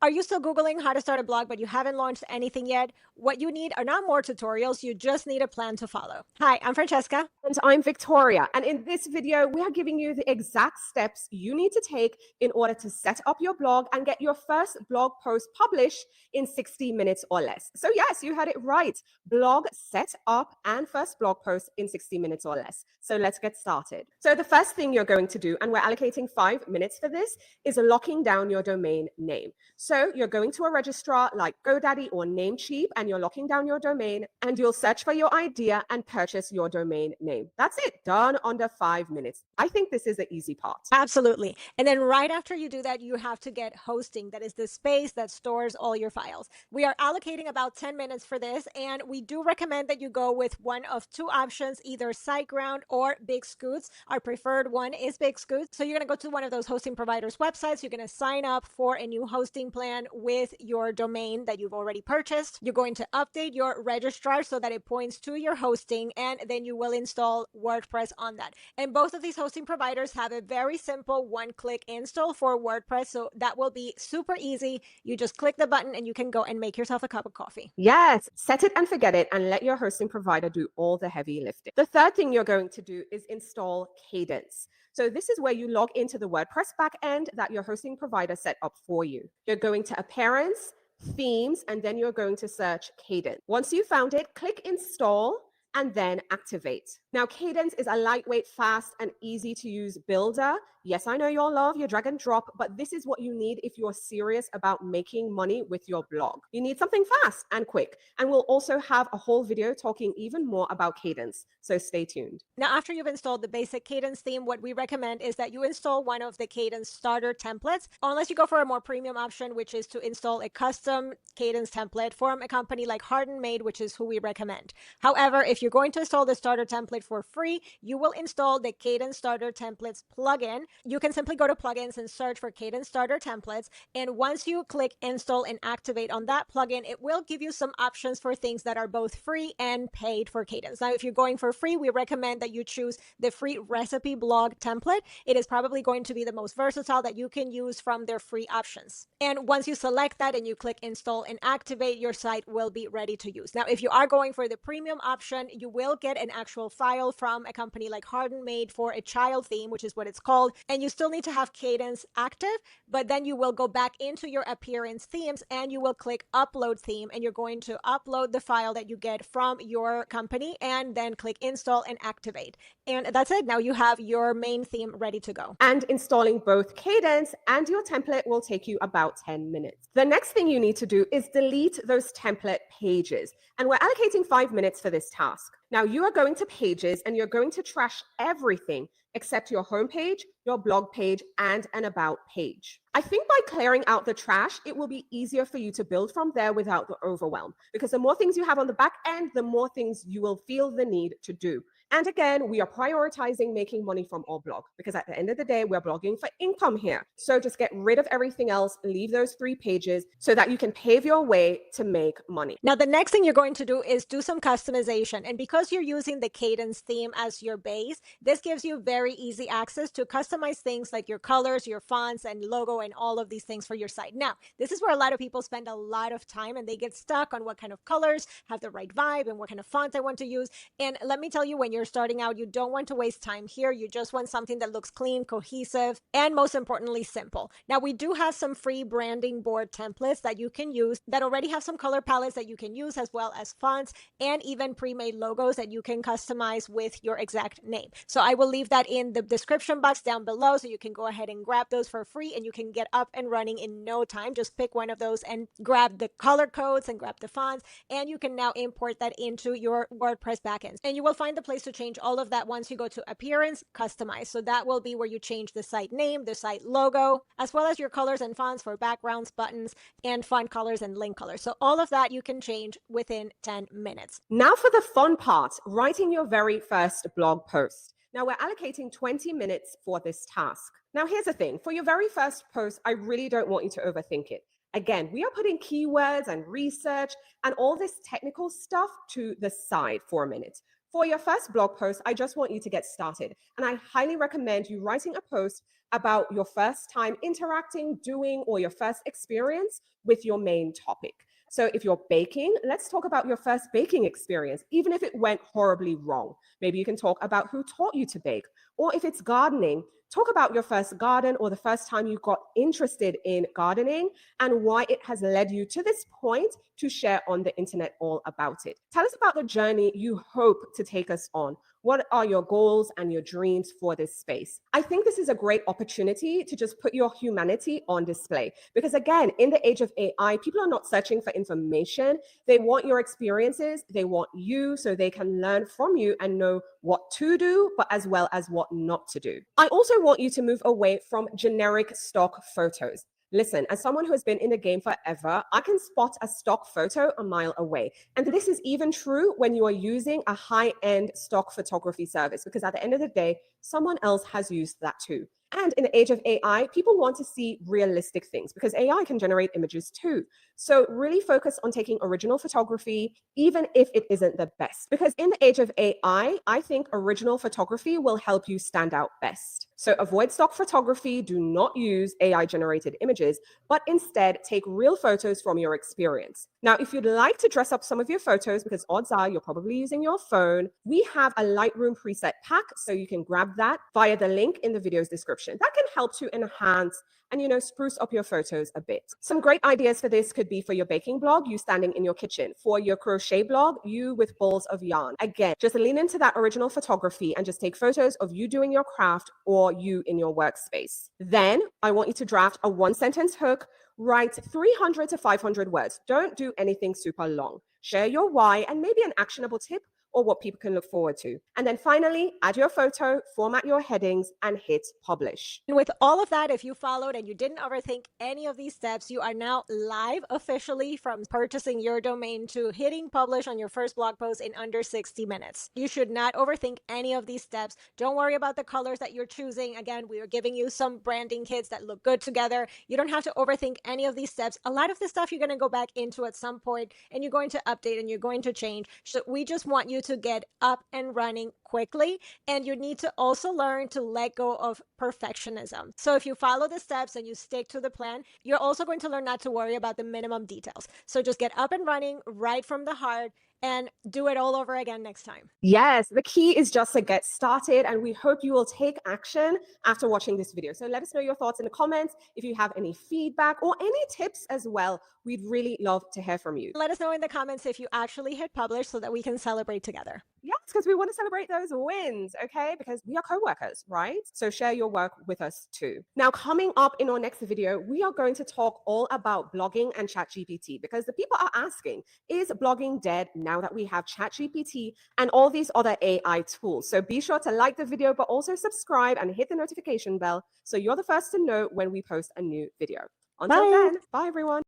Are you still Googling how to start a blog, but you haven't launched anything yet? What you need are not more tutorials, you just need a plan to follow. Hi, I'm Francesca. And I'm Victoria. And in this video, we are giving you the exact steps you need to take in order to set up your blog and get your first blog post published in 60 minutes or less. So yes, you had it right. Blog set up and first blog post in 60 minutes or less. So let's get started. So the first thing you're going to do, and we're allocating 5 minutes for this, is locking down your domain name. So you're going to a registrar like GoDaddy or Namecheap, and you're locking down your domain, and you'll search for your idea and purchase your domain name. That's it, done under 5 minutes. I think this is the easy part. Absolutely. And then right after you do that, you have to get hosting. That is the space that stores all your files. We are allocating about 10 minutes for this, and we do recommend that you go with one of two options, either SiteGround or Big Scoots. Our preferred one is Big Scoots. So you're going to go to one of those hosting providers' websites. You're going to sign up for a new hosting plan with your domain that you've already purchased. You're going to update your registrar so that it points to your hosting, and then you will install WordPress on that. And both of these hosting providers have a very simple one-click install for WordPress, so that will be super easy. You just click the button and you can go and make yourself a cup of coffee. Yes, set it and forget it and let your hosting provider do all the heavy lifting. The third thing you're going to do is install Kadence. So this is where you log into the WordPress backend that your hosting provider set up for you. You're going to Appearance, Themes, and then you're going to search Kadence. Once you found it, click Install and then activate. Now, Kadence is a lightweight, fast, and easy to use builder. Yes, I know you all love your drag and drop, but this is what you need if you're serious about making money with your blog. You need something fast and quick. And we'll also have a whole video talking even more about Kadence, so stay tuned. Now, after you've installed the basic Kadence theme, what we recommend is that you install one of the Kadence starter templates, unless you go for a more premium option, which is to install a custom Kadence template from a company like Harden Made, which is who we recommend. However, if you're going to install the starter template for free, you will install the Kadence starter templates plugin. You can simply go to plugins and search for Kadence starter templates. And once you click install and activate on that plugin, it will give you some options for things that are both free and paid for Kadence. Now, if you're going for free, we recommend that you choose the free recipe blog template. It is probably going to be the most versatile that you can use from their free options. And once you select that and you click install and activate, your site will be ready to use. Now, if you are going for the premium option, you will get an actual file from a company like Harden Made for a child theme, which is what it's called. And you still need to have Kadence active, but then you will go back into your appearance themes and you will click upload theme, and you're going to upload the file that you get from your company and then click install and activate. And that's it. Now you have your main theme ready to go. And installing both Kadence and your template will take you about 10 minutes. The next thing you need to do is delete those template pages. And we're allocating 5 minutes for this task. Now you are going to Pages and you're going to trash everything except your homepage, your blog page, and an about page. I think by clearing out the trash, it will be easier for you to build from there without the overwhelm, because the more things you have on the back end, the more things you will feel the need to do. And again, we are prioritizing making money from our blog, because at the end of the day, we're blogging for income here. So just get rid of everything else, leave those 3 pages so that you can pave your way to make money. Now, the next thing you're going to do is do some customization. And because you're using the Kadence theme as your base, this gives you very easy access to customize things like your colors, your fonts, and logo, and all of these things for your site. Now, this is where a lot of people spend a lot of time and they get stuck on what kind of colors have the right vibe and what kind of font I want to use. And let me tell you, when you're starting out, you don't want to waste time here. You just want something that looks clean, cohesive, and most importantly, simple. Now, we do have some free branding board templates that you can use that already have some color palettes that you can use, as well as fonts and even pre-made logos that you can customize with your exact name. So I will leave that in the description box down below, so you can go ahead and grab those for free and you can get up and running in no time. Just pick one of those and grab the color codes and grab the fonts, and you can now import that into your WordPress backend. And you will find the place to change all of that once you go to Appearance, Customize. So that will be where you change the site name, the site logo, as well as your colors and fonts for backgrounds, buttons, and font colors and link colors. So all of that you can change within 10 minutes. Now for the fun part, writing your very first blog post. Now we're allocating 20 minutes for this task. Now here's the thing, for your very first post, I really don't want you to overthink it. Again, we are putting keywords and research and all this technical stuff to the side for a minute. For your first blog post, I just want you to get started. And I highly recommend you writing a post about your first time interacting, doing, or your first experience with your main topic. So if you're baking, let's talk about your first baking experience, even if it went horribly wrong. Maybe you can talk about who taught you to bake. Or if it's gardening, talk about your first garden or the first time you got interested in gardening and why it has led you to this point to share on the internet all about it. Tell us about the journey you hope to take us on. What are your goals and your dreams for this space? I think this is a great opportunity to just put your humanity on display. Because again, in the age of AI, people are not searching for information. They want your experiences. They want you so they can learn from you and know what to do, but as well as what not to do. I also want you to move away from generic stock photos. Listen, as someone who has been in the game forever, I can spot a stock photo a mile away. And this is even true when you are using a high-end stock photography service, because at the end of the day, someone else has used that too. And in the age of AI, people want to see realistic things because AI can generate images too. So really focus on taking original photography, even if it isn't the best. Because in the age of AI, I think original photography will help you stand out best. So avoid stock photography, do not use AI generated images, but instead take real photos from your experience. Now, if you'd like to dress up some of your photos, because odds are you're probably using your phone, we have a Lightroom preset pack, so you can grab that via the link in the video's description. That can help to enhance and spruce up your photos a bit. Some great ideas for this could be for your baking blog, you standing in your kitchen. For your crochet blog, you with balls of yarn. Again, just lean into that original photography and just take photos of you doing your craft or you in your workspace. Then I want you to draft a 1-sentence hook. Write 300 to 500 words. Don't do anything super long. Share your why and maybe an actionable tip or what people can look forward to. And then finally, add your photo, format your headings, and hit publish. And with all of that, if you followed and you didn't overthink any of these steps, you are now live officially from purchasing your domain to hitting publish on your first blog post in under 60 minutes. You should not overthink any of these steps. Don't worry about the colors that you're choosing. Again, we are giving you some branding kits that look good together. You don't have to overthink any of these steps. A lot of the stuff you're going to go back into at some point and you're going to update and you're going to change. So we just want you to get up and running quickly. And you need to also learn to let go of perfectionism. So if you follow the steps and you stick to the plan, you're also going to learn not to worry about the minimum details. So just get up and running right from the heart and do it all over again next time. Yes, the key is just to get started, and we hope you will take action after watching this video. So let us know your thoughts in the comments. If you have any feedback or any tips as well, we'd really love to hear from you. Let us know in the comments if you actually hit publish so that we can celebrate together. Yes, because we want to celebrate those wins, okay? Because we are co-workers, right? So share your work with us too. Now, coming up in our next video, we are going to talk all about blogging and ChatGPT, because the people are asking, is blogging dead now that we have ChatGPT and all these other AI tools? So be sure to like the video, but also subscribe and hit the notification bell so you're the first to know when we post a new video. Until then, bye everyone.